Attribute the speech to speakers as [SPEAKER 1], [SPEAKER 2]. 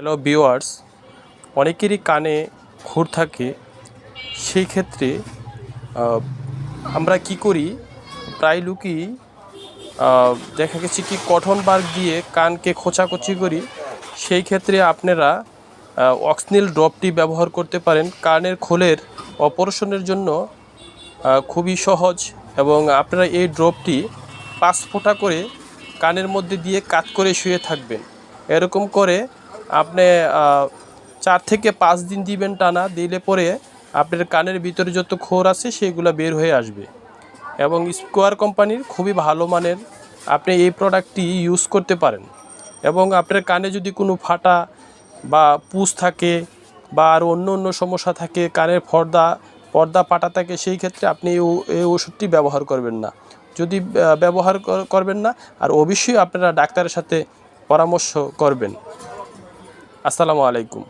[SPEAKER 1] Hello viewers, অনেকেরই কানে খুর থাকে। সেই ক্ষেত্রে আমরা কি করি, প্রায় লোকই দেখা গেছে কি কটন বার দিয়ে কানকে খোঁচাখুচি করি। সেই ক্ষেত্রে আপনারা অক্সনিল ড্রপটি ব্যবহার করতে পারেন। কানের খোলের অপারেশনের জন্য খুবই সহজ এবং আপনারা এই ড্রপটি 5 ফোঁটা করে কানের মধ্যে দিয়ে কাত করে শুয়ে থাকবেন। এরকম করে আপনি 4 থেকে 5 দিন দিবেন টানা। দিলে পরে আপনার কানের ভিতরে যত খোর আছে সেগুলো বের হয়ে আসবে। এবং স্কোয়ার কোম্পানির খুবই ভালো মানের আপনি এই প্রোডাক্টটি ইউজ করতে পারেন। এবং আপনার কানে যদি কোনো ফাটা বা পুঁজ থাকে বা আর অন্য সমস্যা থাকে, কানের পর্দা ফাটা থাকে, সেই ক্ষেত্রে আপনি এই ওষুধটি ব্যবহার করবেন না। যদি ব্যবহার করবেন না, আর অবশ্যই আপনারা ডাক্তারের সাথে পরামর্শ করবেন। আসসালামু আলাইকুম।